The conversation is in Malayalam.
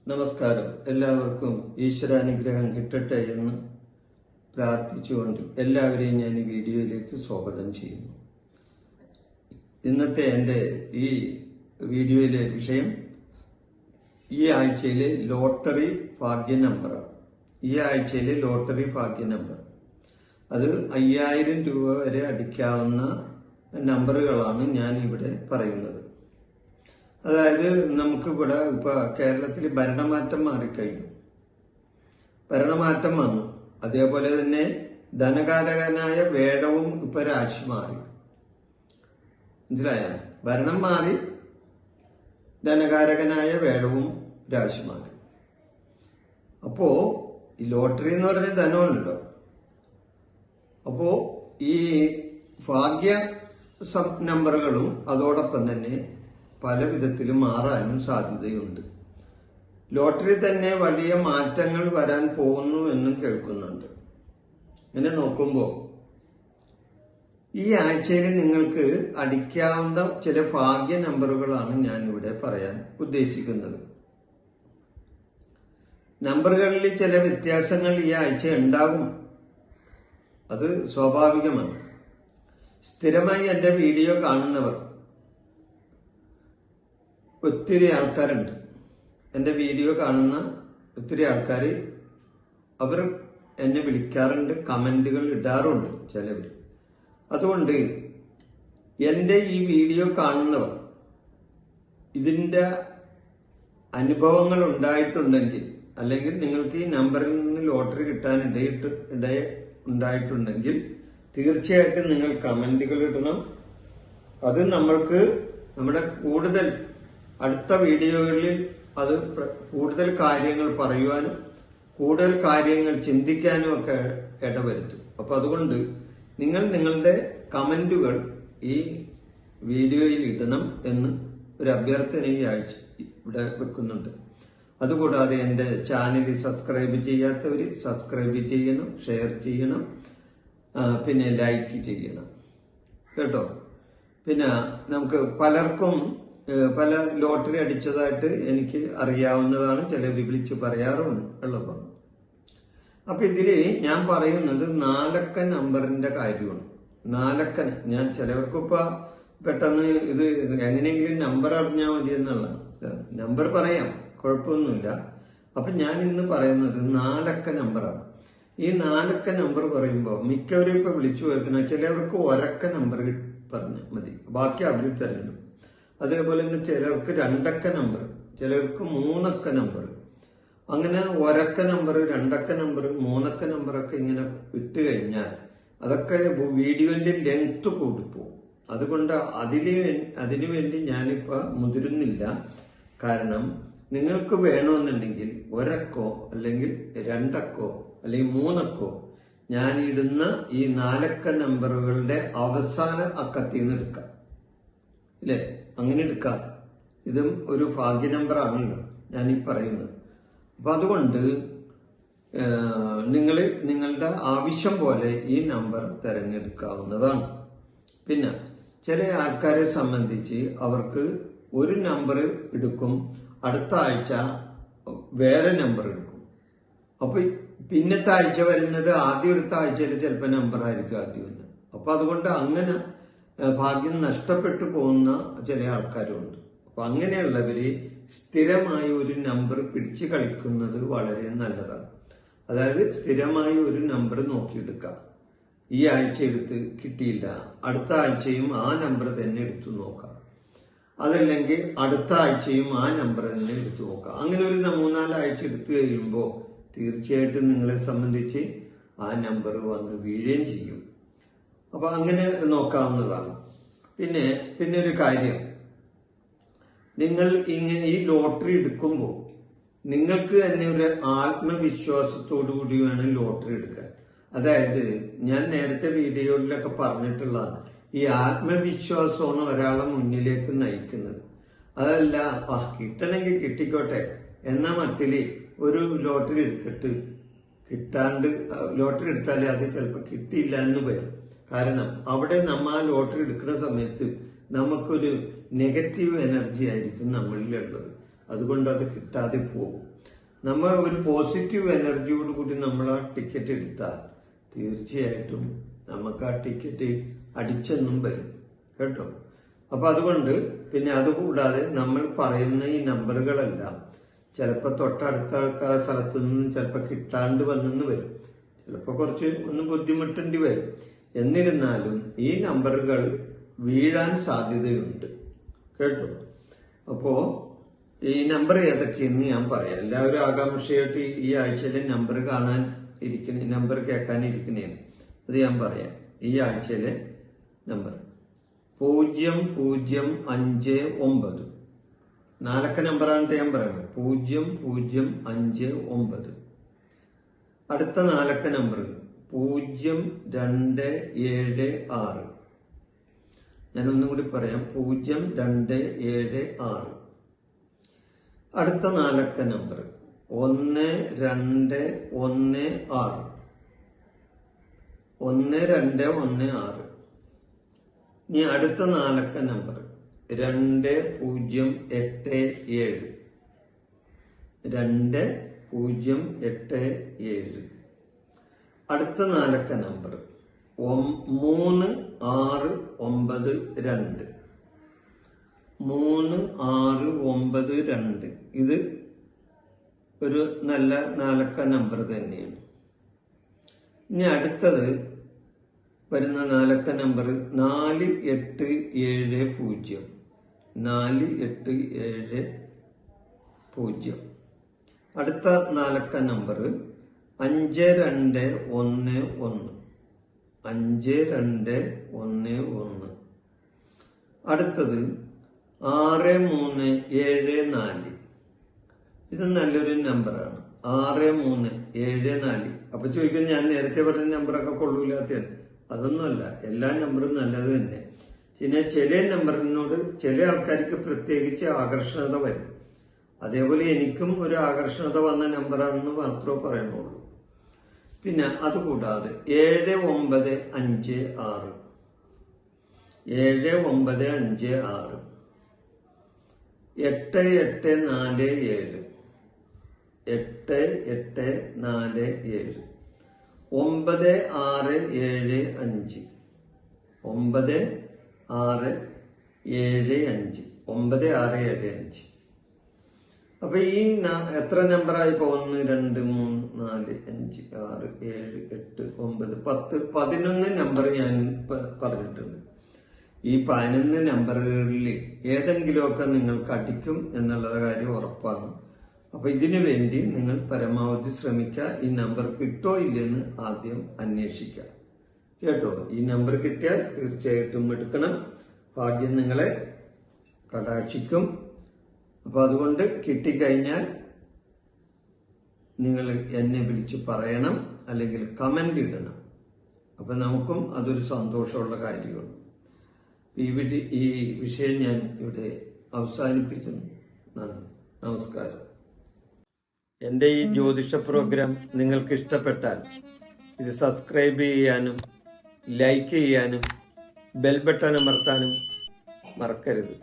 നമസ്കാരം. എല്ലാവർക്കും ഈശ്വരാനുഗ്രഹം കിട്ടട്ടെ എന്ന് പ്രാർത്ഥിച്ചുകൊണ്ട് എല്ലാവരെയും ഞാൻ ഈ വീഡിയോയിലേക്ക് സ്വാഗതം ചെയ്യുന്നു. ഇന്നത്തെ എൻ്റെ ഈ വീഡിയോയിലെ വിഷയം ഈ ആഴ്ചയിലെ ലോട്ടറി ഭാഗ്യ നമ്പറാണ്. ഈ ആഴ്ചയിലെ ലോട്ടറി ഭാഗ്യ നമ്പർ അത് 5000 രൂപ വരെ അടിക്കാവുന്ന നമ്പറുകളാണ് ഞാൻ ഇവിടെ പറയുന്നത്. അതായത് നമുക്കിവിടെ ഇപ്പൊ കേരളത്തിൽ ഭരണമാറ്റം മാറിക്കഴിഞ്ഞു, ഭരണമാറ്റം വന്നു. അതേപോലെ തന്നെ ധനകാരകനായ വേടവും ഇപ്പൊ രാശി മാറി. മനസ്സിലായ? ഭരണം മാറി, ധനകാരകനായ വേടവും രാശി മാറി. അപ്പോ ഈ ലോട്ടറി എന്ന് പറഞ്ഞ ധനമുണ്ടോ? അപ്പോ ഈ ഭാഗ്യ നമ്പറുകളും അതോടൊപ്പം തന്നെ പല വിധത്തിലും മാറാനും സാധ്യതയുണ്ട്. ലോട്ടറി തന്നെ വലിയ മാറ്റങ്ങൾ വരാൻ പോകുന്നു എന്നും കേൾക്കുന്നുണ്ട്. ഇങ്ങനെ നോക്കുമ്പോൾ ഈ ആഴ്ചയിൽ നിങ്ങൾക്ക് അടിക്കാവുന്ന ചില ഭാഗ്യ നമ്പറുകളാണ് ഞാൻ ഇവിടെ പറയാൻ ഉദ്ദേശിക്കുന്നത്. നമ്പറുകളിൽ ചില വ്യത്യാസങ്ങൾ ഈ ആഴ്ച ഉണ്ടാകും, അത് സ്വാഭാവികമാണ്. സ്ഥിരമായി എൻ്റെ വീഡിയോ കാണുന്നവർ ഒത്തിരി ആൾക്കാരുണ്ട്. എൻ്റെ വീഡിയോ കാണുന്ന ഒത്തിരി ആൾക്കാർ അവർ എന്നെ വിളിക്കാറുണ്ട്, കമന്റുകൾ ഇടാറുണ്ട് ചിലവർ. അതുകൊണ്ട് എൻ്റെ ഈ വീഡിയോ കാണുന്നവർ ഇതിൻ്റെ അനുഭവങ്ങൾ ഉണ്ടായിട്ടുണ്ടെങ്കിൽ, അല്ലെങ്കിൽ നിങ്ങൾക്ക് ഈ നമ്പറിൽ നിന്ന് ലോട്ടറി കിട്ടാൻ ഉണ്ടായിട്ടുണ്ടെങ്കിൽ തീർച്ചയായിട്ടും നിങ്ങൾ കമന്റുകൾ ഇടണം. അത് നമ്മൾക്ക് നമ്മുടെ കൂടുതൽ അടുത്ത വീഡിയോകളിൽ അത് കൂടുതൽ കാര്യങ്ങൾ പറയുവാനും കൂടുതൽ കാര്യങ്ങൾ ചിന്തിക്കാനും ഒക്കെ ഇടവരുത്തും. അപ്പൊ അതുകൊണ്ട് നിങ്ങൾ നിങ്ങളുടെ കമന്റുകൾ ഈ വീഡിയോയിൽ ഇടണം എന്ന് ഒരു അഭ്യർത്ഥന ഈ ആഴ്ച ഇവിടെ വെക്കുന്നുണ്ട്. അതുകൂടാതെ എൻ്റെ ചാനൽ സബ്സ്ക്രൈബ് ചെയ്യാത്തവർ സബ്സ്ക്രൈബ് ചെയ്യണം, ഷെയർ ചെയ്യണം, പിന്നെ ലൈക്ക് ചെയ്യണം കേട്ടോ. പിന്നെ നമുക്ക് പലർക്കും പല ലോട്ടറി അടിച്ചതായിട്ട് എനിക്ക് അറിയാവുന്നതാണ്, ചിലർ വിളിച്ച് പറയാറുള്ളതാണ്. അപ്പൊ ഇതില് ഞാൻ പറയുന്നത് 4 അക്ക നമ്പറിന്റെ കാര്യമാണ്. 4 അക്ക ഞാൻ ചിലവർക്കിപ്പോ പെട്ടെന്ന് ഇത് എങ്ങനെയെങ്കിലും നമ്പർ അറിഞ്ഞാൽ മതി എന്നുള്ള നമ്പർ പറയാം, കുഴപ്പമൊന്നുമില്ല. അപ്പൊ ഞാൻ ഇന്ന് പറയുന്നത് 4 അക്ക നമ്പറാണ്. ഈ 4 അക്ക നമ്പർ പറയുമ്പോൾ മിക്കവരും ഇപ്പൊ വിളിച്ചു കേൾക്കുന്ന ചിലവർക്ക് 1 അക്ക നമ്പർ പറഞ്ഞാൽ മതി, ബാക്കി അവർ തരുന്നുണ്ട്. അതേപോലെ തന്നെ ചിലർക്ക് 2 അക്ക നമ്പർ, ചിലർക്ക് 3 അക്ക നമ്പർ, അങ്ങനെ 1 അക്ക നമ്പർ, 2 അക്ക നമ്പർ, 3 അക്ക നമ്പറൊക്കെ ഇങ്ങനെ ഇട്ട് കഴിഞ്ഞാൽ അതൊക്കെ വീഡിയോന്റെ ലെങ്ത് കൂടിപ്പോവും. അതുകൊണ്ട് അതിനു വേണ്ടി ഞാനിപ്പോ മുതിരുന്നില്ല. കാരണം നിങ്ങൾക്ക് വേണമെന്നുണ്ടെങ്കിൽ 1 അക്കോ അല്ലെങ്കിൽ 2 അക്കോ അല്ലെങ്കിൽ 3 അക്കോ ഞാൻ ഇടുന്ന ഈ 4 അക്ക നമ്പറുകളുടെ അവസാന അക്കത്തിൽ നിന്ന് എടുക്കാം, ഇല്ലേ? അങ്ങനെ എടുക്കാം. ഇതും ഒരു ഭാഗ്യ നമ്പറാണല്ലോ ഞാൻ ഈ പറയുന്നത്. അപ്പൊ അതുകൊണ്ട് നിങ്ങൾ നിങ്ങളുടെ ആവശ്യം പോലെ ഈ നമ്പർ തിരഞ്ഞെടുക്കാവുന്നതാണ്. പിന്നെ ചില ആൾക്കാരെ സംബന്ധിച്ച് അവർക്ക് ഒരു നമ്പർ എടുക്കും, അടുത്ത ആഴ്ച വേറെ നമ്പർ എടുക്കും. അപ്പൊ പിന്നത്തെ ആഴ്ച വരുന്നത് ആദ്യം എടുത്ത ആഴ്ചയിൽ ചിലപ്പോൾ നമ്പർ ആയിരിക്കും ആദ്യം വരുന്നത്. അപ്പൊ അതുകൊണ്ട് അങ്ങനെ ഭാഗ്യം നഷ്ടപ്പെട്ടു പോകുന്ന ചില ആൾക്കാരുണ്ട്. അപ്പൊ അങ്ങനെയുള്ളവര് സ്ഥിരമായി ഒരു നമ്പർ പിടിച്ചു കളിക്കുന്നത് വളരെ നല്ലതാണ്. അതായത് സ്ഥിരമായി ഒരു നമ്പർ നോക്കിയെടുക്കാം. ഈ ആഴ്ച എടുത്ത് കിട്ടിയില്ല, അടുത്ത ആഴ്ചയും ആ നമ്പർ തന്നെ എടുത്തു നോക്കാം. അതല്ലെങ്കിൽ അടുത്ത ആഴ്ചയും ആ നമ്പർ തന്നെ എടുത്തു നോക്കാം. അങ്ങനെ ഒരു 3-4 ആഴ്ച എടുത്തു കഴിയുമ്പോൾ തീർച്ചയായിട്ടും നിങ്ങളെ സംബന്ധിച്ച് ആ നമ്പർ വന്ന് വീഴുകയും ചെയ്യും. അപ്പൊ അങ്ങനെ നോക്കാവുന്നതാണ്. പിന്നെ ഒരു കാര്യം, നിങ്ങൾ ഇങ്ങനെ ഈ ലോട്ടറി എടുക്കുമ്പോൾ നിങ്ങൾക്ക് തന്നെ ഒരു ആത്മവിശ്വാസത്തോടു കൂടി വേണം ലോട്ടറി എടുക്കാൻ. അതായത് ഞാൻ നേരത്തെ വീഡിയോയിലൊക്കെ പറഞ്ഞിട്ടുള്ളതാണ്, ഈ ആത്മവിശ്വാസമാണ് ഒരാളെ മുന്നിലേക്ക് നയിക്കുന്നത്. അതല്ല കിട്ടണമെങ്കിൽ കിട്ടിക്കോട്ടെ എന്ന മട്ടില് ഒരു ലോട്ടറി എടുത്തിട്ട് ലോട്ടറി എടുത്താലേ അത് ചിലപ്പോൾ കിട്ടിയില്ല എന്ന് വരും. കാരണം അവിടെ നമ്മൾ ആ ലോട്ടറി എടുക്കുന്ന സമയത്ത് നമുക്കൊരു നെഗറ്റീവ് എനർജി ആയിരിക്കും നമ്മളിലുള്ളത്. അതുകൊണ്ട് അത് കിട്ടാതെ പോകും. നമ്മൾ ഒരു പോസിറ്റീവ് എനർജിയോട് കൂടി നമ്മൾ ആ ടിക്കറ്റ് എടുത്താൽ തീർച്ചയായിട്ടും നമുക്ക് ആ ടിക്കറ്റ് അടിച്ചെന്നും വരും കേട്ടോ. അപ്പൊ അതുകൊണ്ട് പിന്നെ അതുകൂടാതെ നമ്മൾ പറയുന്ന ഈ നമ്പറുകളെല്ലാം ചിലപ്പോൾ തൊട്ടടുത്ത സ്ഥലത്തു നിന്നും ചിലപ്പോൾ കിട്ടാണ്ട് വന്നെന്ന് വരും, ചിലപ്പോൾ കുറച്ച് ഒന്ന് ബുദ്ധിമുട്ടേണ്ടി വരും. എന്നിരുന്നാലും ഈ നമ്പറുകൾ വീഴാൻ സാധ്യതയുണ്ട് കേട്ടോ. അപ്പോ ഈ നമ്പർ ഏതൊക്കെയെന്ന് ഞാൻ പറയാം. എല്ലാവരും ആകാംക്ഷയായിട്ട് ഈ ആഴ്ചയിലെ നമ്പർ കാണാൻ ഇരിക്കണേ, നമ്പർ കേൾക്കാനിരിക്കണേന്ന് അത് ഞാൻ പറയാം. ഈ ആഴ്ചയിലെ നമ്പർ 0059. 4 നമ്പറാണ് ഞാൻ പറയുന്നത്. 0059. അടുത്ത 4 നമ്പർ 0276. ഞാനൊന്നും കൂടി പറയാം, 0276. അടുത്ത 4 നമ്പർ 1216. 1216. ഇനി അടുത്ത 4 നമ്പർ 2087. 2087. അടുത്ത 4 നമ്പർ 3692. 3692. ഇത് ഒരു നല്ല 4 നമ്പർ തന്നെയാണ്. ഇനി അടുത്തത് വരുന്ന 4 നമ്പർ 4870. 4870. അടുത്ത 4 നമ്പർ 5211. 5211. അടുത്തത് 6374. ഇത് നല്ലൊരു നമ്പറാണ്, 6374. അപ്പൊ ചോദിക്കും ഞാൻ നേരത്തെ പറഞ്ഞ നമ്പറൊക്കെ കൊള്ളൂലാത്ത. അതൊന്നുമല്ല, എല്ലാ നമ്പറും നല്ലത് തന്നെ. പിന്നെ ചില നമ്പറിനോട് ചില ആൾക്കാർക്ക് പ്രത്യേകിച്ച് ആകർഷണത വരും. അതേപോലെ എനിക്കും ഒരു ആകർഷണത വന്ന നമ്പറാണെന്ന് മാത്രമേ പറയുന്നുള്ളൂ. പിന്നെ അതുകൂടാതെ 7956. 7956. 8847. 8847. 9675. 9675. 9675. അപ്പൊ ഈ എത്ര നമ്പറായി? 1 2 3 4 5 6 7 8 9 10 11 നമ്പർ ഞാൻ പറഞ്ഞിട്ടുണ്ട്. ഈ 11 നമ്പറുകളിൽ ഏതെങ്കിലുമൊക്കെ നിങ്ങൾക്ക് അടിക്കും എന്നുള്ള കാര്യം ഉറപ്പാണ്. അപ്പൊ ഇതിനു വേണ്ടി നിങ്ങൾ പരമാവധി ശ്രമിക്കുക. ഈ നമ്പർ കിട്ടോ ഇല്ലെന്ന് ആദ്യം അന്വേഷിക്കുക കേട്ടോ. ഈ നമ്പർ കിട്ടിയാൽ തീർച്ചയായിട്ടും എടുക്കണം. ഭാഗ്യം നിങ്ങളെ കടാക്ഷിക്കും. അപ്പൊ അതുകൊണ്ട് കിട്ടിക്കഴിഞ്ഞാൽ നിങ്ങൾ എന്നെ വിളിച്ച് പറയണം, അല്ലെങ്കിൽ കമന്റ് ഇടണം. അപ്പൊ നമുക്കും അതൊരു സന്തോഷമുള്ള കാര്യമാണ്. ഈ വിഷയം ഞാൻ ഇവിടെ അവസാനിപ്പിക്കുന്നു. നന്ദി, നമസ്കാരം. എൻ്റെ ഈ ജ്യോതിഷ പ്രോഗ്രാം നിങ്ങൾക്ക് ഇഷ്ടപ്പെട്ടാൽ ഇത് സബ്സ്ക്രൈബ് ചെയ്യാനും ലൈക്ക് ചെയ്യാനും ബെൽ ബട്ടൺ അമർത്താനും മറക്കരുത്.